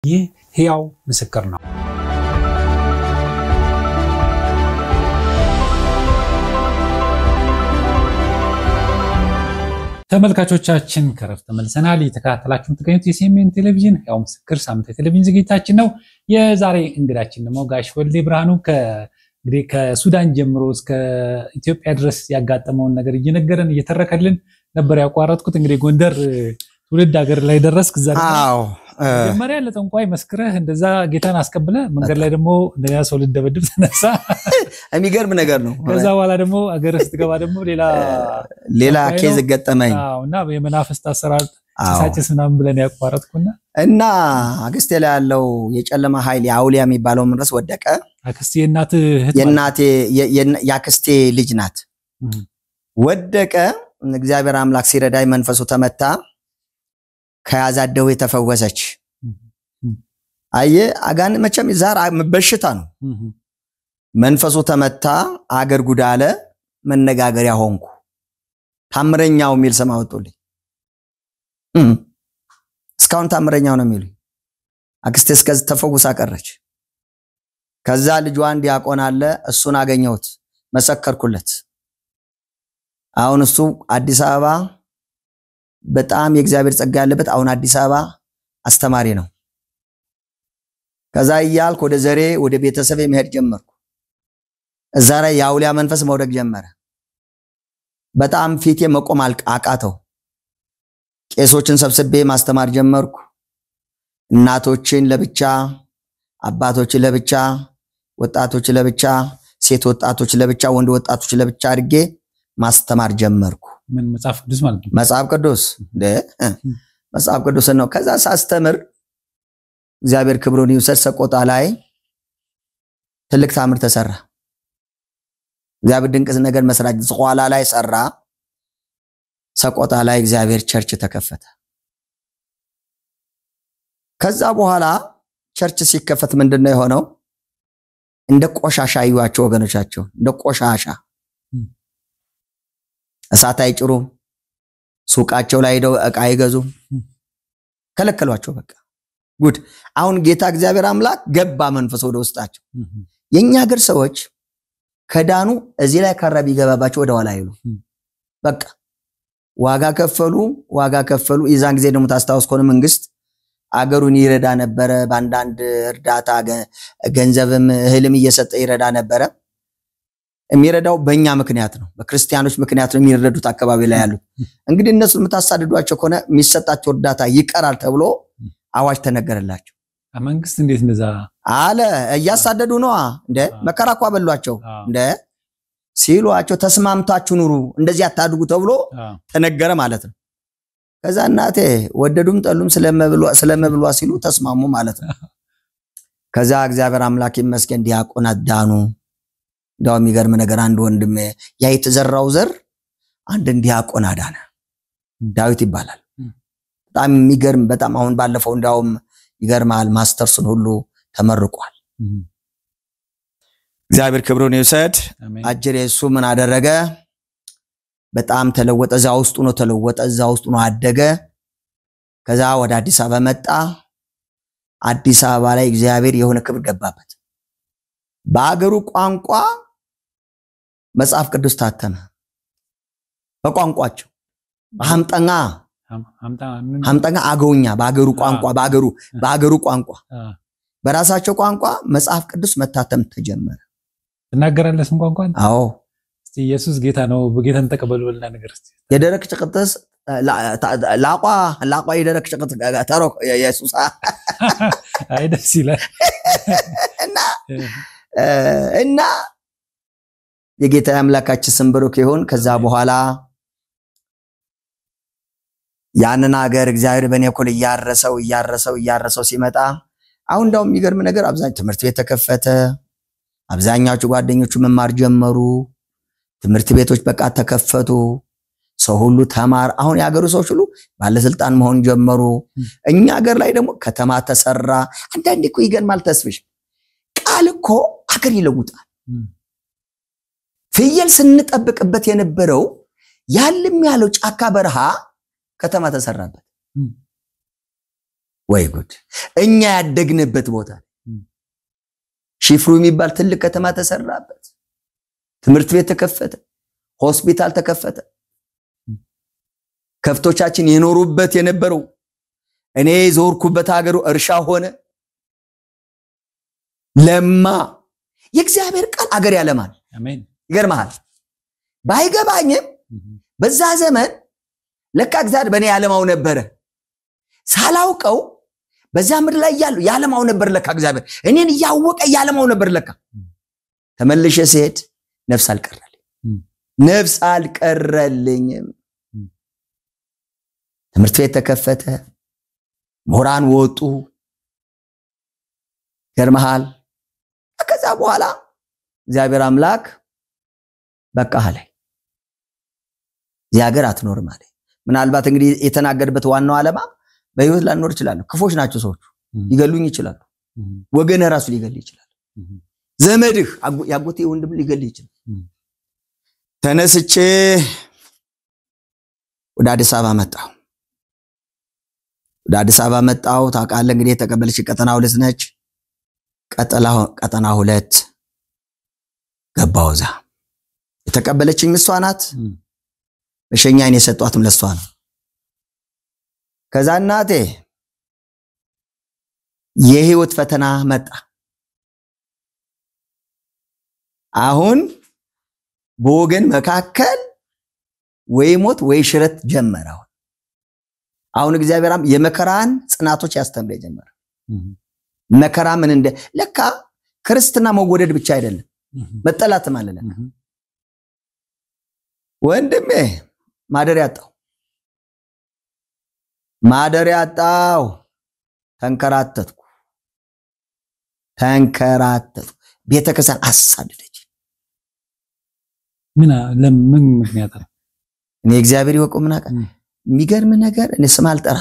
ይህ ሕያው ምስክር ነው። ተመልካቾቻችን ከረፍት ተመልሰናል። የተከታተላችሁ የምትገኙት የሲኤምኤን ቴሌቪዥን ሕያው ምስክር ሳምንታዊ ቴሌቪዥን ዝግጅታችን ነው። የዛሬ እንግዳችን ደግሞ ጋሽ ወልዴ ብርሃኑ እንግዲህ ከሱዳን ጀምሮ እስከ ኢትዮጵያ ድረስ ያጋጠመውን ነገር እየነገረን እየተረከልን ነበር ያቋረጥኩት። እንግዲህ ጎንደር ትውልድ ሀገር ላይ ደረስክ። አዎ መጀመሪያ ለጠንቋይ መስክረህ እንደዛ ጌታን አስቀብለ መንገድ ላይ ደግሞ እንደኛ ሰው ልደበድብ ተነሳ። የሚገርም ነገር ነው። ከዛ በኋላ ደግሞ ሀገር ስትገባ ደግሞ ሌላ ኬዝ ገጠመኝ። እና የመናፍስት አሰራር ተሳጭስ ምናምን ብለን ያቋረጥኩና እና አክስቴ ላይ ያለው የጨለማ ኃይል የአውሊያ የሚባለው ምንረስ ወደቀ። አክስቴ የናቴ ያክስቴ ልጅ ናት። ወደቀ። እግዚአብሔር አምላክ ሲረዳይ መንፈሱ ተመታ። ከያዛደው የተፈወሰች። አየ አጋን መቼም ዛር በሽታ ነው። መንፈሱ ተመታ። አገር ጉዳለ መነጋገሪያ ሆንኩ። ታምረኛው ሚል ስም አወጡልኝ። እስካሁን ታምረኛው ነው የሚሉኝ። አክስቴ እስከዚህ ተፈውሳ ቀረች። ከዛ ልጇን ዲያቆን አለ፣ እሱን አገኘሁት፣ መሰከርኩለት። አሁን እሱ አዲስ አበባ በጣም የእግዚአብሔር ጸጋ ያለበት አሁን አዲስ አበባ አስተማሪ ነው። ከዛ ይያልኩ ወደ ዘሬ ወደ ቤተሰቤ መሄድ ጀመርኩ። እዛ ላይ የአውሊያ መንፈስ መውደቅ ጀመረ። በጣም ፊቴ መቆም አቃተው። ቄሶችን ሰብስቤ ማስተማር ጀመርኩ። እናቶችን ለብቻ፣ አባቶችን ለብቻ፣ ወጣቶች ለብቻ፣ ሴት ወጣቶች ለብቻ፣ ወንድ ወጣቶች ለብቻ አድርጌ ማስተማር ጀመርኩ። ምን መጽሐፍ ቅዱስ ማለት ነው? መጽሐፍ ቅዱስ መጽሐፍ ቅዱስ ነው። ከዛ ሳስተምር እግዚአብሔር ክብሩን ይውሰድ፣ ሰቆጣ ላይ ትልቅ ታምር ተሰራ። እግዚአብሔር ድንቅ ነገር መስራት ዝቋላ ላይ ሰራ። ሰቆጣ ላይ እግዚአብሔር ቸርች ተከፈተ። ከዛ በኋላ ቸርች ሲከፈት ምንድነው የሆነው? እንደ ቆሻሻ አዩዋቸው ወገኖቻቸው፣ እንደ ቆሻሻ እሳት አይጭሩ፣ ሱቃቸው ላይ ሄደው ዕቃ ይገዙ፣ ከለከሏቸው። በቃ ጉድ። አሁን ጌታ እግዚአብሔር አምላክ ገባ መንፈስ ወደ ውስጣቸው። የኛ ሀገር ሰዎች ከዳኑ እዚህ ላይ ካራቢ ገባባቸው ወደ ኋላ ይሉ። በቃ ዋጋ ከፈሉ። የዛን ጊዜ ደግሞ ታስታውስ ከሆነ መንግስት አገሩን ይረዳ ነበረ። ባንዳንድ እርዳታ ገንዘብም እህልም እየሰጠ ይረዳ ነበረ። የሚረዳው በእኛ ምክንያት ነው፣ በክርስቲያኖች ምክንያት ነው የሚረዱት አካባቢ ላይ ያሉት። እንግዲህ እነሱ የምታሳድዷቸው ከሆነ የሚሰጣቸው እርዳታ ይቀራል ተብሎ አዋጅ ተነገረላቸው። መንግስት እንዴት እንደዛ አለ? እያሳደዱ ነው እንደ መከራኳ በሏቸው እንደ ሲሏቸው ተስማምታችሁ ኑሩ፣ እንደዚህ አታድጉ ተብሎ ተነገረ ማለት ነው። ከዛ እናቴ ወደዱም ጠሉም ስለመብሏ ሲሉ ተስማሙ ማለት ነው። ከዛ እግዚአብሔር አምላክ ይመስገን ዲያቆናት ዳኑ። እንዳው የሚገርም ነገር አንድ ወንድሜ ያ የተዘራው ዘር አንድ ዲያቆን አዳነ። ዳዊት ይባላል። በጣም የሚገርም በጣም አሁን ባለፈው እንዳውም ይገርማል ማስተርስን ሁሉ ተመርቋል። እግዚአብሔር ክብሩን ይውሰድ። አጀሬ እሱ ምን አደረገ? በጣም ተለወጠ። እዛ ውስጥ ነው ተለወጠ። እዛ ውስጥ ነው አደገ። ከዛ ወደ አዲስ አበባ መጣ። አዲስ አበባ ላይ እግዚአብሔር የሆነ ክብር ገባበት። በአገሩ ቋንቋ መጽሐፍ ቅዱስ ታተመ። በቋንቋቸው ሐምጠኛ አገውኛ በአገሩ ቋንቋ በራሳቸው ቋንቋ መጽሐፍ ቅዱስ መታተም ተጀመረ። ተናገራለህ ስም ቋንቋ? አዎ። እስቲ ኢየሱስ ጌታ ነው፣ በጌታን ተቀበሉ በልና ነገር እስቲ። የደረክ ጭቅጥስ ላቋ የደረክ ጭቅጥ ተሮ ኢየሱስ አይ ደስ ይላል። እና የጌታ አምላካችን ስም ብሩክ ይሁን። ከዛ በኋላ ያንን ሀገር እግዚአብሔር በኔ እኮ እያረሰው ሲመጣ አሁን እንዳው የሚገርም ነገር አብዛኛው ትምህርት ቤት ተከፈተ። አብዛኛዎቹ ጓደኞቹ መማር ጀመሩ። ትምህርት ቤቶች በቃ ተከፈቱ። ሰው ሁሉ ተማር። አሁን ያገሩ ሰዎች ሁሉ ባለስልጣን መሆን ጀመሩ። እኛ ሀገር ላይ ደግሞ ከተማ ተሰራ። አንዳንዴ እኮ ይገርማል ተስብሽ ቃል እኮ አገር ይለውጣል። ፍየል ስንጠብቅበት የነበረው ያልም ያለው ጫካ በረሃ ከተማ ተሰራበት። ወይ ጉድ እኛ ያደግንበት ቦታ ሽፍሩ የሚባል ትልቅ ከተማ ተሰራበት ትምህርት ቤት ተከፈተ ሆስፒታል ተከፈተ ከፍቶቻችን የኖሩበት የነበረው እኔ ዞርኩበት ሀገሩ እርሻ ሆነ ለማ የእግዚአብሔር ቃል አገር ያለማል አሜን ይገርማል ባይገባኝም በዛ ዘመን ለካ እግዚአብሔር በኔ ያለማው ነበር ሳላውቀው በዛ ምድር ላይ ያለማው ነበር ለካ እግዚአብሔር እኔን ያወቀ ያለማው ነበር ለካ ተመልሼ ሲሄድ ነፍስ አልቀረልኝም ትምህርት ቤት ተከፈተ ምሁራን ወጡ ገርመሃል ከዛ በኋላ እግዚአብሔር አምላክ በቃ አለ ያገር አትኖርም አለ ምናልባት እንግዲህ የተናገርበት ዋናው ዓላማ በህይወት ላንኖር ይችላል ክፎች ናቸው ሰዎች ሊገሉኝ ይችላሉ ወገነ ራሱ ሊገል ይችላል ዘመድህ ያጎቴ ወንድም ሊገል ይችላል ተነስቼ ወደ አዲስ አበባ መጣሁ ታውቃለህ እንግዲህ የተቀበለች ቀጠና 2 ነች ቀጠና 2 ገባውዛ የተቀበለችኝ እሷ ናት በሸኛዬን የሰጧትም ለሷ ነው ከዛ እናቴ የህይወት ፈተና መጣ አሁን በወገን መካከል ወይ ሞት ወይ ሽረት ጀመረው አሁን እግዚአብሔርም የመከራን ጽናቶች ያስተምረ ጀመረ መከራ ምን እንደ ለካ ክርስትና መወደድ ብቻ አይደለም መጠላት ማለት ነው ወንድሜ ማደሪያ አጣው ተንከራተትኩ ቤተክርስቲያን አሳደደች ለምን ምክንያት ነው እኔ እግዚአብሔር ይወቀው ምናቀ የሚገርም ነገር እኔ ስም አልጠራ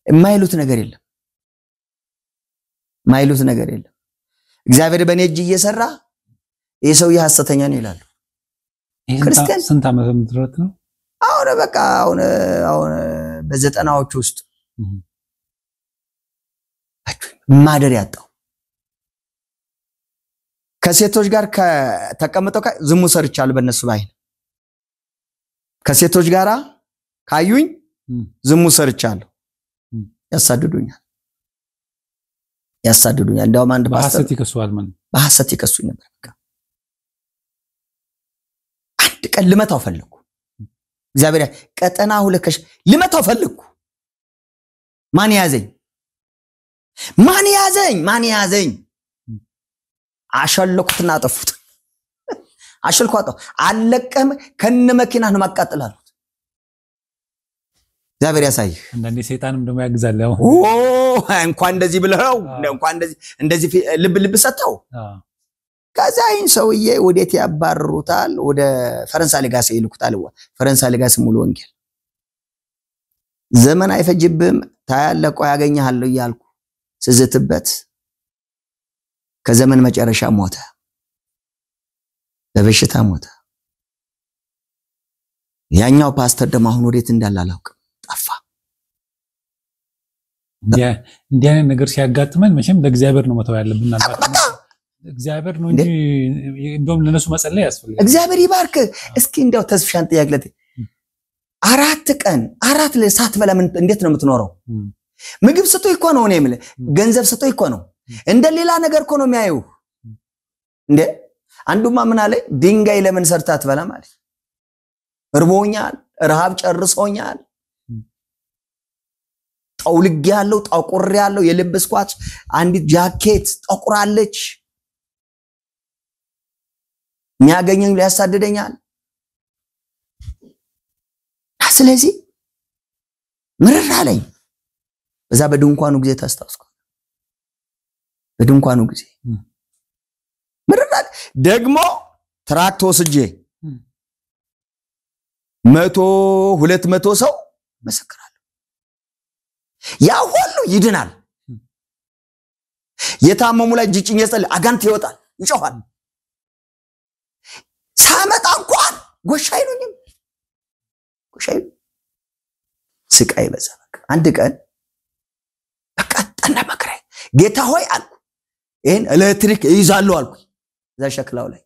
የማይሉት ነገር የለም እግዚአብሔር በኔ እጅ እየሰራ የሰው የሐሰተኛ ነው ይላሉ ክርስቲያን ስንት ዓመት ምድረት ነው አሁን በቃ አሁን በዘጠናዎች ውስጥ ማደሪያ አጣው ከሴቶች ጋር ተቀምጠው ዝሙ ሰርቻለሁ በእነሱ ባይን ከሴቶች ጋራ ካዩኝ ዝሙ ሰርቻለሁ ያሳድዱኛል እንደውም አንድ በሐሰት ይከሱዋል በሐሰት ይከሱኝ ነበር በቃ አንድ ቀን ልመታው ፈለኩ እግዚአብሔር ቀጠና 2 ልመታው ፈለኩ ማን ያዘኝ አሸልኩትና አጠፉት አሸልኳጣው አለቀም ከነ መኪና ነው ማቃጠላሉት እግዚአብሔር ያሳይህ እንደኔ ሰይጣንም ደሞ ያግዛል ያው እንኳን እንደዚህ ብለው እንኳን እንደዚህ ልብ ሰጣው ከዛይን ሰውዬ ወዴት ያባርሩታል ወደ ፈረንሳይ ለጋስ ይልኩታል ፈረንሳይ ለጋስ ሙሉ ወንጌል ዘመን አይፈጅብም ታያለቆ ያገኛል ይያልኩ ስዝትበት ከዘመን መጨረሻ ሞተ በበሽታ ሞተ ያኛው ፓስተር ደማ አሁን ወዴት እንዳላላውቅ ጠፋ እንዲያ ነገር ሲያጋጥመን መቼም ለእግዚአብሔር ነው መተው ያለብን አልባት እግዚአብሔር ነው እንጂ እንደውም ለነሱ መጸለይ ያስፈልጋል እግዚአብሔር ይባርክ እስኪ እንደው ተስፍሻን ጥያቄለቴ 4 ቀን 4 ለሳት በላ ምን እንዴት ነው የምትኖረው ምግብ ሰጥቶ ይኮ ነው እኔ ማለት ገንዘብ ሰጥቶ ይኮ ነው እንደ ሌላ ነገር እኮ ነው የሚያዩ እንዴ አንዱማ ምን አለ ድንጋይ ለምን ሰርታት በላ ማለት እርቦኛል ረሃብ ጨርሶኛል ጠውልግ ያለው ጠቁር ያለው የለበስኳት አንዲት ጃኬት ጠቁራለች የሚያገኘኝ ሊያሳደደኛል ስለዚህ ምርር አለኝ በዛ በድንኳኑ ጊዜ ታስታውስኩ በድንኳኑ ጊዜ ምርር ደግሞ ትራክት ወስጄ 100-200 ሰው መሰክራለሁ ያ ሁሉ ይድናል የታመሙ ላይ ጅጭኝ የጸል አጋንት ይወጣል ይጮሃል ሳመጣ እንኳን ጎሻይሉኝም ስቃይ በዛ በቃ አንድ ቀን ጌታ ሆይ አልኩ ይሄን ኤሌክትሪክ ይይዛሉ አልኩ እዛ ሸክላው ላይ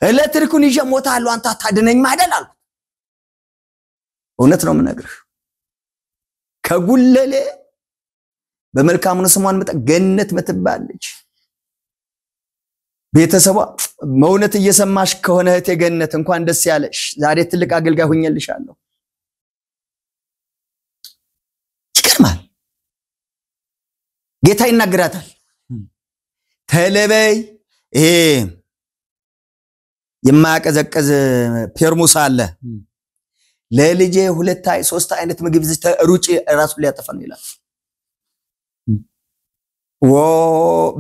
ኤሌክትሪኩን ይዤ ሞታለሁ አንተ አታድነኝ ማደል አልኩ እውነት ነው የምነግርህ ከጉለሌ በመልካሙ ስሟን መጣ ገነት መትባለች ቤተሰቧ መውነት እየሰማሽ ከሆነ እህቴ ገነት እንኳን ደስ ያለሽ ዛሬ ትልቅ አገልጋይ ሆኜልሻለሁ ይገርማል ጌታ ይናገራታል ተለበይ ይሄ የማያቀዘቅዝ ፔርሙስ አለ ለልጄ 2 3 አይነት ምግብ ሩጪ ራሱ ሊያጠፋ ነው ይላል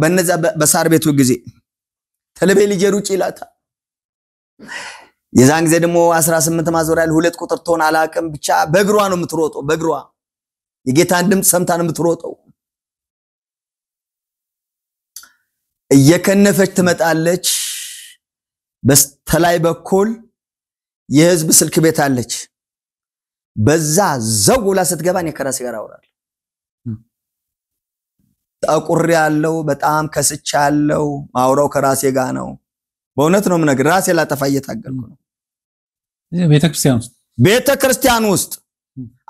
በነዛ በሳር ቤቱ ጊዜ ተለበይ ልጄ ሩጪ ይላታ የዛን ጊዜ ደግሞ 18 ማዞሪያል 2 ቁጥር ተሆነ አላቀም ብቻ በእግሯ ነው የምትሮጠው በእግሯ የጌታን ድምጽ ሰምታ ነው የምትሮጠው እየከነፈች ትመጣለች በስተላይ በኩል የህዝብ ስልክ ቤት አለች በዛ ዘውላ ስትገባን የከራስ ጋር አወራል ታቁር ያለው በጣም ከስቻለው ማውራው ከራሴ ጋር ነው በእውነት ነው ምነግር ራሴ ላጠፋ እየታገልኩ ነው ቤተክርስቲያን ውስጥ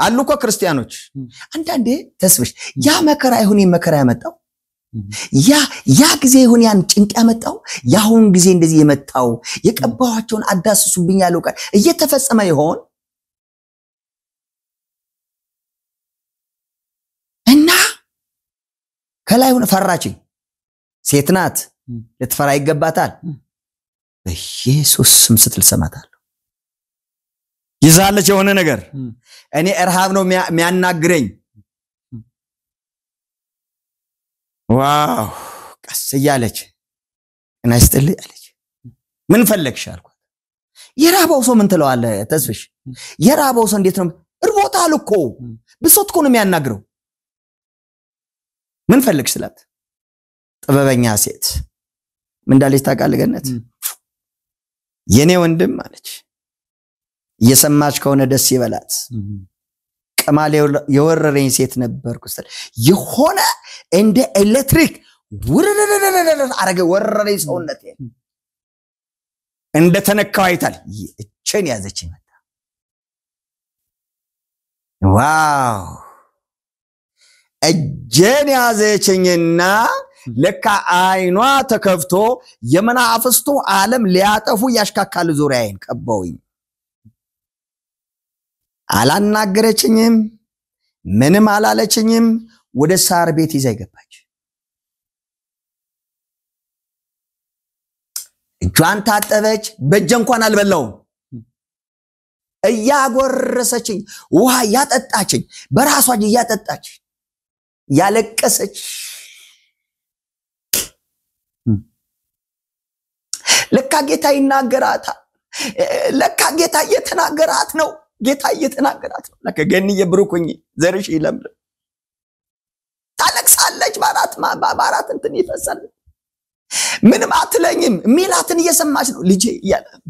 አሉ እኮ ክርስቲያኖች አንዳንዴ ተስብሽ ያ መከራ ይሁን መከራ ያመጣው ያ ጊዜ ይሁን ያን ጭንቅ ያመጣው ያሁን ጊዜ እንደዚህ የመጣው የቀባዋቸውን አዳስሱብኝ ያለው ቃል እየተፈጸመ ይሆን እና ከላይ ሆነ ፈራችኝ ሴት ናት ልትፈራ ይገባታል በኢየሱስ ስም ስትል ሰማታለሁ ይዛለች የሆነ ነገር እኔ እርሃብ ነው የሚያናግረኝ ዋው ቀስ ያለች እና ይስጥልኝ አለች ምን ፈለግሽ አልኳት የራባው ሰው ምን ትለዋለ ተስፍሽ የራባው ሰው እንዴት ነው እርቦታል እኮ ብሶት እኮ ነው የሚያናግረው ምን ፈለግሽ ስላት ጥበበኛ ሴት ምን እንዳለች ታውቃለህ ገነት የኔ ወንድም አለች እየሰማች ከሆነ ደስ ይበላት ቀማል የወረረኝ ሴት ነበርኩ ስለ የሆነ እንደ ኤሌክትሪክ ወረረረረረ አረገ ወረረኝ ሰውነቴ እንደ ተነካው አይታል እቺን ያዘች መጣ ዋው እጄን ያዘችኝና ለካ አይኗ ተከፍቶ የመናፍስቱ ዓለም ሊያጠፉ ያሽካካሉ ዙሪያዬን ቀባውኝ አላናገረችኝም ምንም አላለችኝም ወደ ሳር ቤት ይዛ ይገባች እጇን ታጠበች በእጅ እንኳን አልበላው እያጎረሰችኝ ውሃ ያጠጣችኝ በራሷ እጅ ያጠጣች ያለቀሰች ለካ ጌታ ይናገራታ ለካ ጌታ እየተናገራት ነው ጌታ እየተናገራት ነው ለካ ገንዬ ብሩክኝ ዘርሽ ይለምልም ታለቅሳለች ባራት እንትን ይፈሳል ምንም አትለኝም ሚላትን እየሰማች ነው ልጄ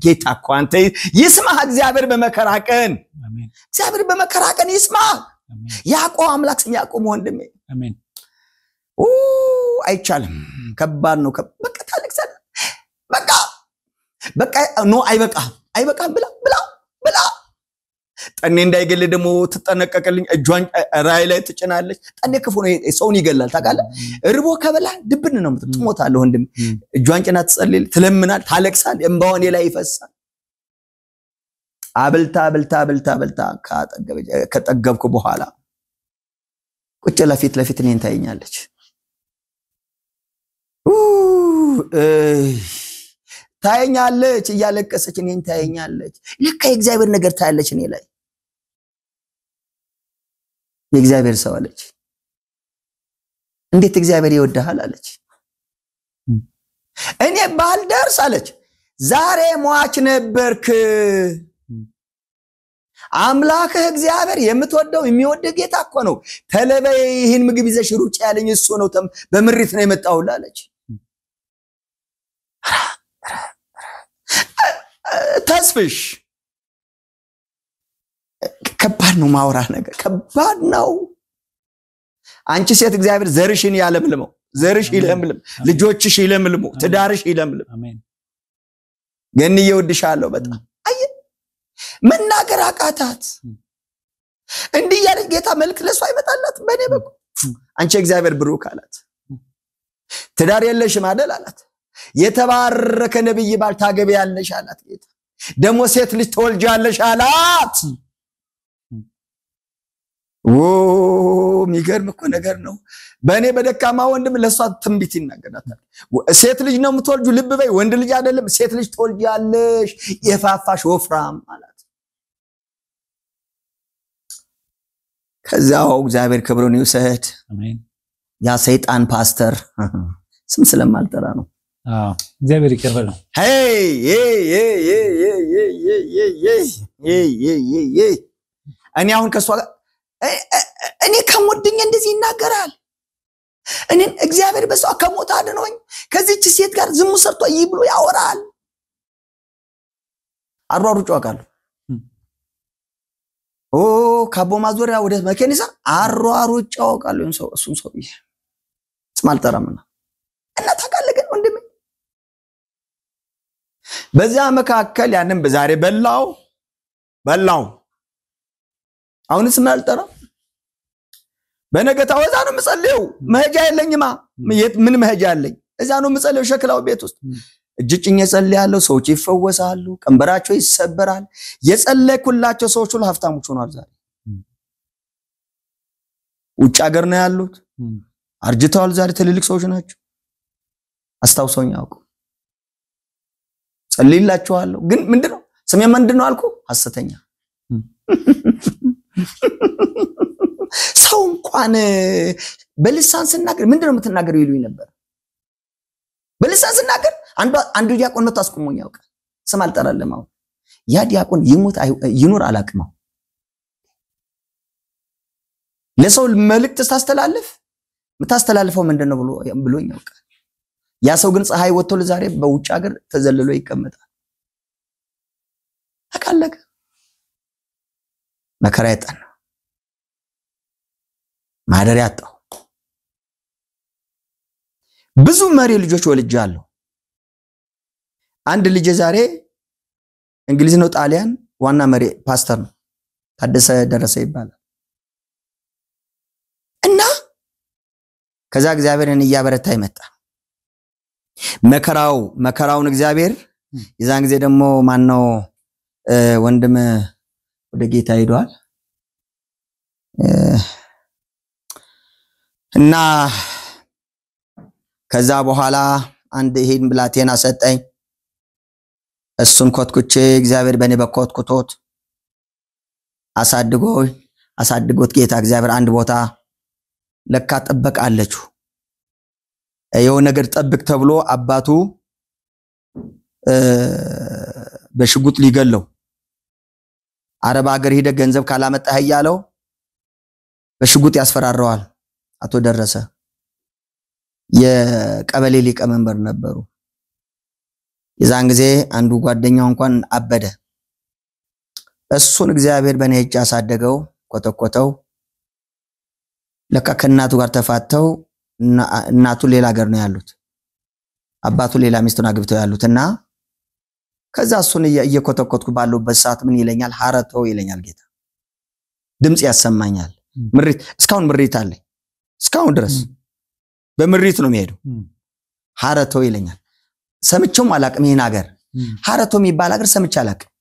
ጌታ እኮ አንተ ይስማህ እግዚአብሔር በመከራ ቀን አሜን እግዚአብሔር በመከራ ቀን ይስማህ ያዕቆብ አምላክ ስም ያዕቆብ ወንድሜ አሜን አይቻልም ከባድ ነው በቃ ታለቅሳለች በቃ ኖ አይበቃ ብላ ጠኔ እንዳይገል ደሞ ተጠነቀቀልኝ እጇን ራይ ላይ ትጭናለች ጠኔ ክፉ ነው ሰውን ይገላል ታውቃለህ እርቦ ከበላ ድብን ነው የምትሞታለህ ወንድም እጇን ጭና ትጸልል ትለምናል ታለቅሳል እንባውን ላይ ይፈሳል አብልታ ከጠገብኩ በኋላ ቁጭ ለፊት እኔን ታየኛለች ታየኛለች እያለቀሰች እኔን ታየኛለች ለካ የእግዚአብሔር ነገር ታያለች እኔ ላይ የእግዚአብሔር ሰው አለች እንዴት እግዚአብሔር ይወድሃል አለች እኔ ባልደርስ አለች ዛሬ ሟች ነበርክ አምላክ እግዚአብሔር የምትወደው የሚወድ ጌታ እኮ ነው ተለበይ ይህን ምግብ ይዘሽ ሩጭ ያለኝ እሱ ነው በምሪት ነው የመጣው አለች ተስፍሽ ከባድ ነው ማውራ ነገር ከባድ ነው አንቺ ሴት እግዚአብሔር ዘርሽን ያለምልመው ዘርሽ ይለምልም ልጆችሽ ይለምልሙ ትዳርሽ ይለምልም አሜን ገንዬ እወድሻለሁ በጣም አይ መናገር አቃታት እንዲህ ያለ ጌታ መልክ ለሷ አይመጣላት በኔ በኩል አንቺ እግዚአብሔር ብሩክ አላት ትዳር የለሽም አይደል አላት የተባረከ ነብይ ባል ታገቢያለሽ አላት ጌታ ደሞ ሴት ልጅ ትወልጃለሽ አላት ሚገርም እኮ ነገር ነው በእኔ በደካማ ወንድም ለሷ ትንቢት ይናገራታል ሴት ልጅ ነው የምትወልጁ ልብ በይ ወንድ ልጅ አይደለም ሴት ልጅ ትወልጃለሽ የፋፋሽ ወፍራም አላት ከዛው እግዚአብሔር ክብሩን ይውሰድ አሜን ያ ሰይጣን ፓስተር ስም ስለማልጠራ ነው እግዚአብሔር ይቀበል እኔ አሁን ከሷ እኔ ከሞድኝ እንደዚህ ይናገራል እኔ እግዚአብሔር በሷ ከሞት አድኖኝ ከዚህች ሴት ጋር ዝሙት ሰርቶ ይብሎ ያወራል አሯሩጭ ዋቃሉ ካቦ ማዞሪያ ወደ መከኒሳ አሯሩጭ ዋቃሉ እሱን ሰው ስማልጠራምና እና ታቃለገን ወንድም በዛ መካከል ያንን በዛሬ በላው አሁንስ ማልጠራ በነገታው እዛ ነው መጸለዩ መሄጃ የለኝማ ምን መሄጃ አለኝ እዛ ነው መጸለዩ ሸክላው ቤት ውስጥ እጅጭኝ ጸልያለሁ ሰዎች ይፈወሳሉ ቀንበራቸው ይሰበራል የጸለይኩላቸው ሰዎች ሁሉ ሀብታሞች ሆነዋል ዛሬ ውጭ ሀገር ነው ያሉት አርጅተዋል ዛሬ ትልልቅ ሰዎች ናቸው አስታውሰውኝ ያውቁ ጸልይላችኋለሁ ግን ምንድነው ስሜ ምንድነው አልኩ ሐሰተኛ ሰው እንኳን በልሳን ስናገር ምንድነው የምትናገረው ይሉኝ ነበር በልሳን ስናገር አንዱ ዲያቆን ነው ታስቆሞኝ ያውቃል ስም አልጠራለም አሁን ያ ዲያቆን ይሞት ይኖር አላቅመው ለሰው መልእክት ታስተላልፍ ምታስተላልፈው ምንድነው ብሎኝ ያውቃል ያ ሰው ግን ፀሐይ ወጥቶ ለዛሬ በውጭ ሀገር ተዘልሎ ይቀመጣል አቃለቀ መከራ ያጣና ማደር ያጣው ብዙ መሪ ልጆች ወልጃለሁ አንድ ልጅ ዛሬ እንግሊዝ ነው ጣሊያን ዋና መሪ ፓስተር ነው ታደሰ ደረሰ ይባላል እና ከዛ እግዚአብሔርን ያበረታ ይመጣ መከራውን እግዚአብሔር የዛን ጊዜ ደግሞ ማን ነው ወንድም ወደ ጌታ ሄዷል እና ከዛ በኋላ አንድ ይሄን ብላቴና ሰጠኝ እሱን ኮትኩቼ እግዚአብሔር በኔ በኮትኩቶት አሳድጎት ጌታ እግዚአብሔር አንድ ቦታ ለካ ጠበቃለችው የሆነ ነገር ጠብቅ ተብሎ አባቱ በሽጉጥ ሊገለው አረብ ሀገር ሄደ ገንዘብ ካላመጣህ ያለው በሽጉጥ ያስፈራራዋል አቶ ደረሰ የቀበሌ ሊቀመንበር ነበሩ የዛን ጊዜ አንዱ ጓደኛው እንኳን አበደ እሱን እግዚአብሔር በኔ እጅ አሳደገው ኮተኮተው ለካ ከናቱ ጋር ተፋተው እናቱ ሌላ ሀገር ነው ያሉት አባቱ ሌላ ሚስቱን አግብተው ያሉትና ከዛ እሱን እየኮተኮትኩ ባለውበት ሰዓት ምን ይለኛል ሐረቶ ይለኛል ጌታ ድምጽ ያሰማኛል ምሪት እስካሁን ምሪት አለ እስካሁን ድረስ በምሪት ነው የሚሄደው ሐረቶ ይለኛል ሰምቼም አላቅም ይሄን ሀገር ሐረቶ የሚባል ሀገር ሰምቼ አላቅም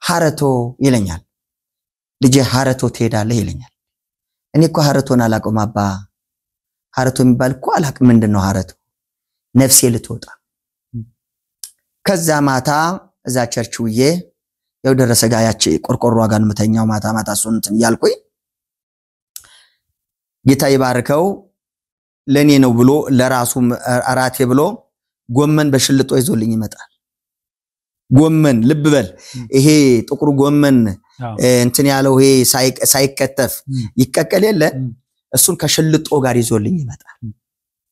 ሐረቶ ይለኛል ልጄ ሐረቶ ትሄዳለህ ይለኛል እኔ እኮ ሐረቶን አላቅም አባ ሐረቶ የሚባል እኮ አላቅም ምንድነው ሐረቶ ነፍሴ ልትወጣ ከዛ ማታ እዛ ቸርችውዬ ያው ደረሰ ጋር ያቺ ቆርቆሮ ጋር ምተኛው ማታ ሱንትን ያልኩኝ ጌታ ይባርከው ለኔ ነው ብሎ ለራሱ አራቴ ብሎ ጎመን በሽልጦ ይዞልኝ ይመጣል ጎመን ልብ በል ይሄ ጥቁሩ ጎመን እንትን ያለው ይሄ ሳይከተፍ ይቀቀል የለ እሱን ከሽልጦ ጋር ይዞልኝ ይመጣል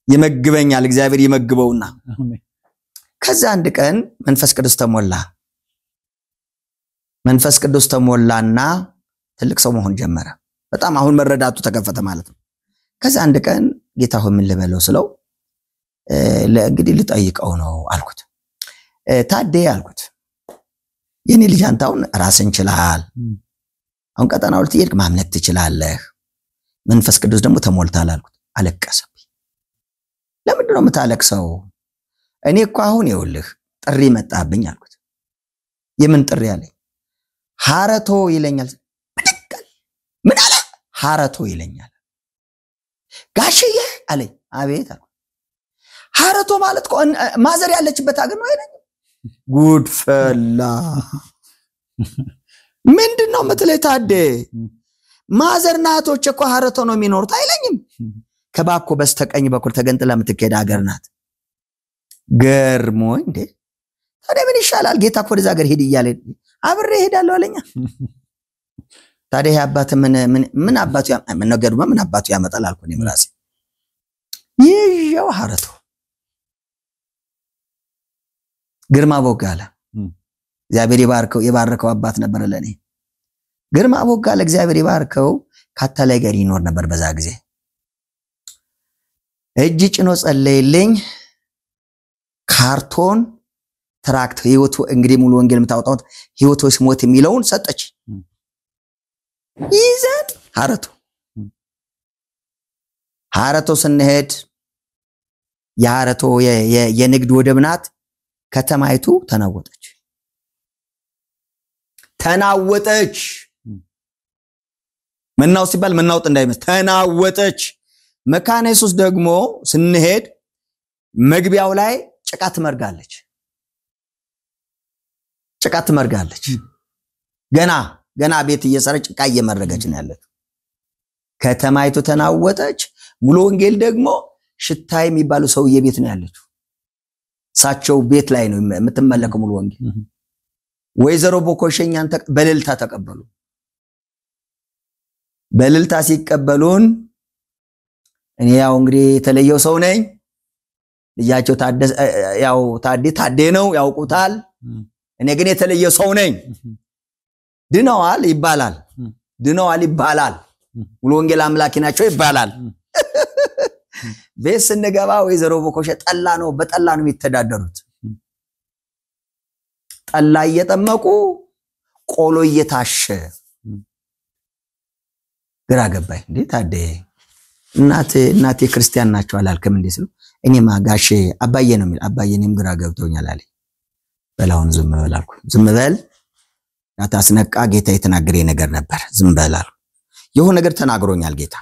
ይመግበኛል እግዚአብሔር ይመግበውና ከዛ አንድ ቀን መንፈስ ቅዱስ ተሞላና ትልቅ ሰው መሆን ጀመረ በጣም አሁን መረዳቱ ተከፈተ ማለት ነው ከዛ አንድ ቀን ጌታ ሆይ ምን ልበለው ስለው እንግዲህ ልጠይቀው ነው አልኩት። ታዴ አልኩት የኔ ልጅ አንተ አሁን ራስን ችላል፣ አሁን ቀጠናው ልትሄድ ማምነት ትችላለህ፣ መንፈስ ቅዱስ ደግሞ ተሞልታል አልኩት። አለቀሰብኝ። ለምንድን ነው የምታለቅሰው? እኔ እኮ አሁን ይኸውልህ ጥሪ መጣብኝ አልኩት። የምን ጥሪ አለኝ? ሐረቶ ይለኛል። ምን አለ? ሐረቶ ይለኛል። ጋሽዬ አለኝ። አቤት አልኩት። ሐረቶ ማለት እኮ ማዘር ያለችበት ሀገር ነው አይደል? ጉድ ፈላ። ምንድነው የምትለኝ ታዴ? ማዘር ናቶች እኮ ሐረቶ ነው የሚኖሩት አይለኝም? ከባኮ በስተቀኝ በኩል ተገንጥላ የምትከዳ ሀገር ናት። ገርሞኝ እንዴ ታዲያ ምን ይሻላል? ጌታ እኮ ወደዛ ሀገር ሄድ እያለ አብሬ ሄዳለሁ አለኛ። ታዲያ አባት ምን አባቱ ነገርማ ምን አባቱ ያመጣል አልኩ። እኔም ራሴ ይዤው ሐረቶ ግርማ ቦጋለ እግዚአብሔር የባረከው አባት ነበር ለኔ። ግርማ ቦጋለ እግዚአብሔር የባረከው ካታላይ ጋር ይኖር ነበር በዛ ጊዜ። እጅ ጭኖ ጸለይልኝ። ካርቶን ትራክት ህይወቱ እንግዲህ ሙሉ ወንጌል የምታወጣው ህይወቶስ ሞት የሚለውን ሰጠች። ይዘን ሐረቶ ስንሄድ የሐረቶ የንግድ ወደብ ናት። ከተማይቱ ተናወጠች። መናው ሲባል መናውጥ እንዳይመስ ተናወጠች። መካነ ኢየሱስ ደግሞ ስንሄድ መግቢያው ላይ ጭቃ ትመርጋለች። ገና ቤት እየሰራ ጭቃ እየመረገች ነው ያለችው። ከተማይቱ ተናወጠች። ሙሉ ወንጌል ደግሞ ሽታይ የሚባሉ ሰውዬ ቤት ነው ያለችው። ሳቸው ቤት ላይ ነው የምትመለከው ሙሉ ወንጌል። ወይዘሮ ቦኮሸኛን በልልታ ተቀበሉ። በልልታ ሲቀበሉን እኔ ያው እንግዲህ የተለየው ሰው ነኝ። ልጃቸው ታዴ ነው ያውቁታል። እኔ ግን የተለየው ሰው ነኝ። ድነዋል ይባላል። ሙሉ ወንጌል አምላኪ ናቸው ይባላል። ቤት ስንገባ ወይዘሮ ቦኮሸ በጠላ ነው የሚተዳደሩት። ጠላ እየጠመቁ ቆሎ እየታሸ ግራ ገባኝ። እንዴ ታዴ እናቴ ክርስቲያን ናቸው አላልከም እንዴ ስለው እኔማ ጋሼ አባዬ ነው የሚል አባዬንም ግራ ገብቶኛል አለኝ። በላውን ዝም በል አልኩ። ዝም በል ያታስነቃ ጌታ የተናገረኝ ነገር ነበር። ዝም በል አልኩ። የሆነ ነገር ተናግሮኛል ጌታ።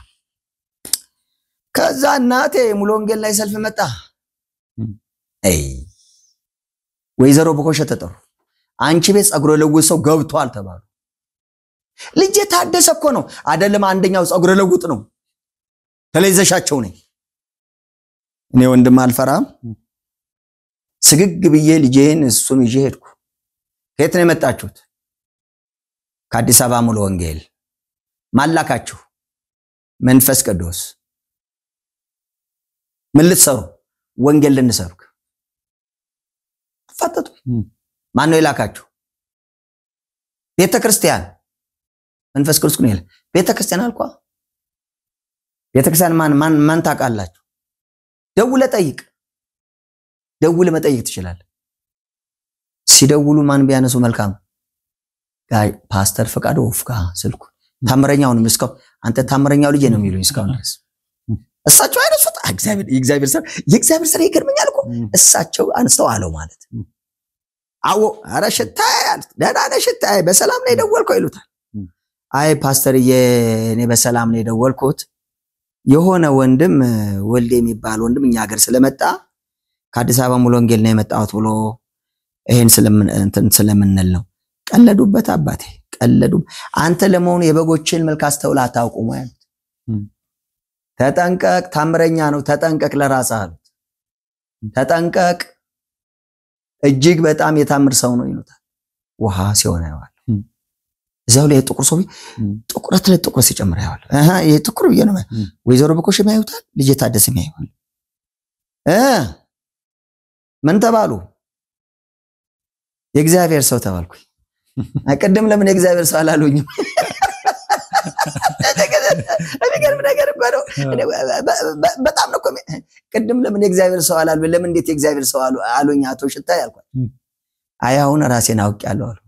ከዛ እናቴ ሙሉ ወንጌል ላይ ሰልፍ መጣ። ወይዘሮ ቦኮሸ ተጠሩ። አንቺ ቤት ጸጉረ ለውጥ ሰው ገብቷል ተባሉ። ልጅ ታደሰ እኮ ነው አይደለም? አንደኛው ጸጉረ ለውጥ ነው። ተለይዘሻቸው ነኝ። እኔ ወንድም አልፈራም። ስግግ ብዬ ልጄን እሱን ይዤ ሄድኩ። ከየት ነው የመጣችሁት? ከአዲስ አበባ ሙሉ ወንጌል። ማላካችሁ? መንፈስ ቅዱስ። ምን ልትሰሩ? ወንጌል ልንሰብክ። ፈተቱ። ማን ነው የላካችሁ? ቤተክርስቲያን። መንፈስ ቅዱስ ነው ይላል። ቤተክርስቲያን አልኳ። ቤተክርስቲያን ማን ታውቃላችሁ? ደውለ መጠይቅ ትችላለህ። ሲደውሉ ማን ቢያነሱ መልካም? ፓስተር ፈቃዱ ወፍቃ ስልኩ ታምረኛውን ምስከው አንተ ታምረኛው ልጅ ነው የሚሉኝ እስካሁን ድረስ። እሳቸው አይነሱት የእግዚአብሔር ስራ ይገርመኛል እኮ። እሳቸው አንስተው አለው ማለት አዎ አረ ሽታይ ደህና ነህ ሽታይ በሰላም ነው የደወልከው ይሉታል። አይ ፓስተርዬ እኔ በሰላም ነው የደወልኩት፣ የሆነ ወንድም ወልዴ የሚባል ወንድም እኛ ሀገር ስለመጣ ከአዲስ አበባ ሙሉ ወንጌል ነው የመጣሁት ብሎ ይሄን ስለምንል ነው። ቀለዱበት አባቴ ቀለዱ። አንተ ለመሆኑ የበጎችን መልክ አስተውላ አታውቁም ወይ? ተጠንቀቅ፣ ታምረኛ ነው ተጠንቀቅ፣ ለራስህ አሉት። ተጠንቀቅ፣ እጅግ በጣም የታምር ሰው ነው ይሉታል። ውሃ ሲሆን ያዋል እዛው ላይ ጥቁር ሰው ጥቁረት ላይ ጥቁር ሲጨምር ያዋል። ይሄ ጥቁር ብዬ ነው ወይዘሮ ቦኮሸ የሚያዩታል። ልጅ ታደሰ የሚያዩታል። ምን ተባሉ? የእግዚአብሔር ሰው ተባልኩኝ። ቀደም ለምን የእግዚአብሔር ሰው አላሉኝም? የሚገርም ነገር እኮ ነው በጣም ነው ቅድም ለምን የእግዚአብሔር ሰው አላሉ ለምን እንዴት የእግዚአብሔር ሰው አሉኝ አቶ ሽታይ አልኳት አይ አሁን ራሴን አውቄያለሁ አሉ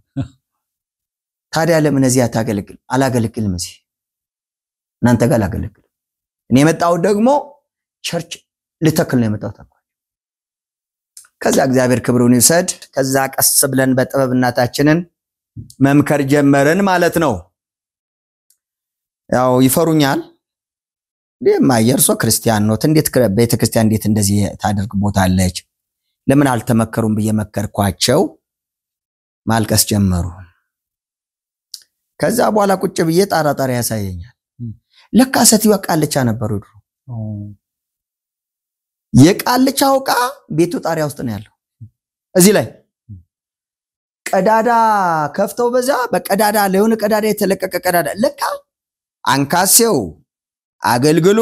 ታዲያ ለምን እዚህ አታገለግል አላገለግልም እዚህ እናንተ ጋር አላገለግል እኔ የመጣው ደግሞ ቸርች ልተክል ነው የመጣው ታውቃለህ ከዛ እግዚአብሔር ክብሩን ይሰድ ከዛ ቀስ ብለን በጥበብ እናታችንን መምከር ጀመረን ማለት ነው ያው ይፈሩኛል ለማየርሶ ክርስቲያን ነው እንዴት ቤተክርስቲያን እንዴት እንደዚህ ታደርግ ቦታለች ለምን አልተመከሩም በየመከርኳቸው ማልቀስ ጀመሩ ከዛ በኋላ ቁጭ ብዬ ጣራጣሪ ያሳየኛል ለካ ሰትዩ ቃልቻ ነበሩ ድሮ የቃልቻው ቃ ቤቱ ጣሪያ ውስጥ ነው ያለው እዚህ ላይ ቀዳዳ ከፍተው በዛ በቀዳዳ ለሆነ ቀዳዳ የተለቀቀ ቀዳዳ ለካ አንካሴው አገልግሉ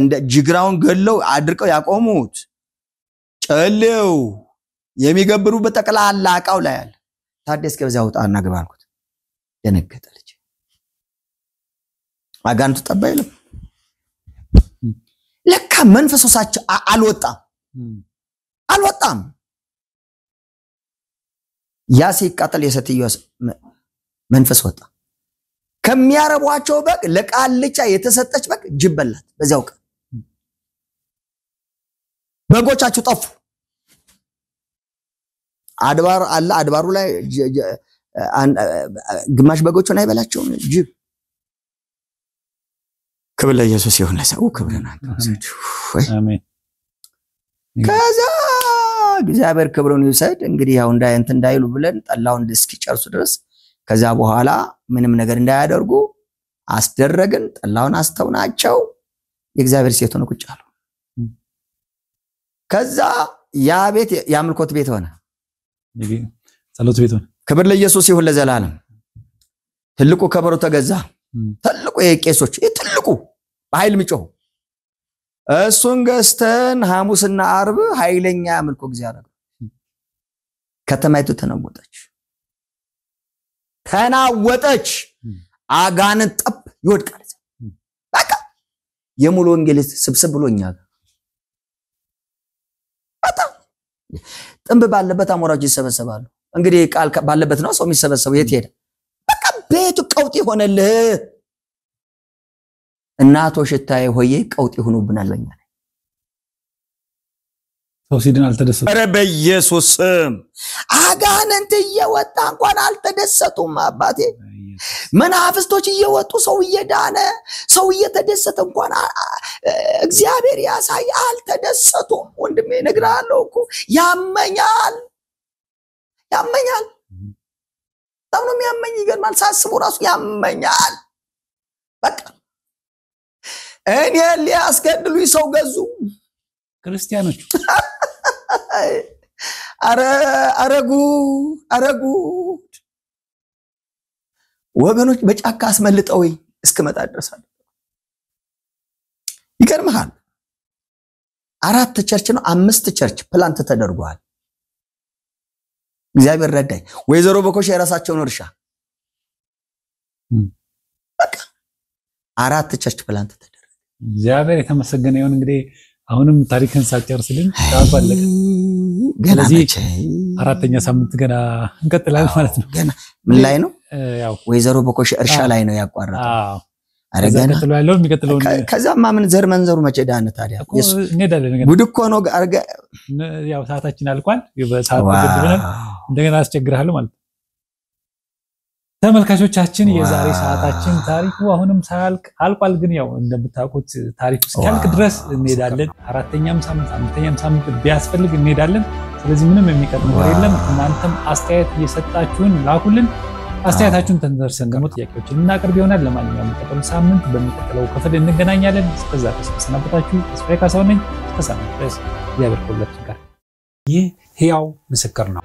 እንደ ጅግራውን ገለው አድርቀው ያቆሙት ጨሌው የሚገብሩ በተቀላላ አቃው ላይ አለ ታዲያ እስከ በዛው ጣና ግባ አልኩት ደነገጠለች አጋንቱ ተባይለም ለካ መንፈሶሳቸው አልወጣም ያ ሲቃጠል የሰትየው መንፈስ ወጣ ከሚያረቧቸው በቅ ለቃልቻ የተሰጠች በቅ ጅበላት በዛው ቀን በጎቻቸው ጠፉ አድባር አለ አድባሩ ላይ ግማሽ በጎቹን አይበላቸው ጅብ ክብር ለኢየሱስ ይሁን ለሰው ክብርና አሜን ከዛ እግዚአብሔር ክብሩን ይውሰድ እንግዲህ ያው እንዳይሉ ብለን ጠላውን እስኪጨርሱ ድረስ ከዛ በኋላ ምንም ነገር እንዳያደርጉ አስደረግን ጠላውን አስተውናቸው የእግዚአብሔር ሴት ሆነ ቁጭ አሉ ከዛ ያ ቤት ያምልኮት ቤት ሆነ ጸሎት ቤት ሆነ ክብር ለኢየሱስ ይሁን ለዘላለም ትልቁ ከበሮ ተገዛ ትልቁ የቄሶች ትልቁ በኃይል ምጮህ እሱን ገስተን ሐሙስና አርብ ኃይለኛ ያምልኮ ጊዜ አደረገ ከተማይቱ ተናወጠች አጋንንት ጠብ ይወድቃል በቃ የሙሉ ወንጌል ስብስብ ብሎኛል በጣም ጥንብ ባለበት አሞራዎች ይሰበሰባሉ እንግዲህ ቃል ባለበት ነው ሰው የሚሰበሰበው የት ሄደ በቃ ቤቱ ቀውጢ ሆነልህ እናቶ ሽታዬ ሆዬ ቀውጢ ሆኖብናል በእኛ ላይ ሰው ሲድን አልተደሰቱ ኧረ በኢየሱስ አጋንንት እየወጣ እንኳን አልተደሰቱም አባቴ መናፍስቶች እየወጡ ሰው እየዳነ ሰው እየተደሰተ እንኳን እግዚአብሔር ያሳይ አልተደሰቱም ወንድሜ ነግራለሁ እኮ ያመኛል ታውኑ የሚያመኝ ይገርማል ሳስቡ ራሱ ያመኛል በቃ እኔ ሊያስገድሉኝ ሰው ገዙ ክርስቲያኖች አረጉ ወገኖች በጫካ አስመልጠው እስከመጣ ድረሳል ይገርማል 4 ቸርች ነው 5 ቸርች ፕላንት ተደርጓል እግዚአብሔር ረዳይ ወይዘሮ በኮሽ የራሳቸውን እርሻ በቃ 4 ቸርች ፕላንት ተደረገ እግዚአብሔር የተመሰገነ ይሁን እንግዲህ አሁንም ታሪክን ሳጨርስልን ታባለቀ ስለዚህ 4ኛ ሳምንት ገና እንቀጥላለን ማለት ነው ገና ምን ላይ ነው ያው ወይዘሮ በኮሽ እርሻ ላይ ነው ያቋረጠው አረጋና ተጥሏለው የሚቀጥለው ከዛማ ምን ዘር መንዘሩ መቼ ዳነ ታዲያ እንሄዳለን ጉድ እኮ ነው አርጋ ያው ሰዓታችን አልቋል በሰዓት ተገድበናል እንደገና አስቸግራለሁ ማለት ተመልካቾቻችን የዛሬ ሰዓታችን ታሪኩ አሁንም ሳያልቅ አልቋል ግን ያው እንደምታውቁት ታሪኩ እስኪያልቅ ድረስ እንሄዳለን 4ኛም ሳምንት 5ኛም ሳምንት ቢያስፈልግ እንሄዳለን ስለዚህ ምንም የሚቀር ነገር የለም እናንተም አስተያየት እየሰጣችሁን ላኩልን አስተያየታችሁን ተንደርሰን ደግሞ ጥያቄዎችን እናቀርብ ይሆናል ለማንኛውም ተቀበሉ ሳምንት በሚቀጥለው ክፍል እንገናኛለን እስከዛ ተሰናበታችሁ ተስፋዬ ካሳው ነኝ እስከ ሳምንት ድረስ እግዚአብሔር ከሁላችን ጋር ይህ ሕያው ምስክር ነው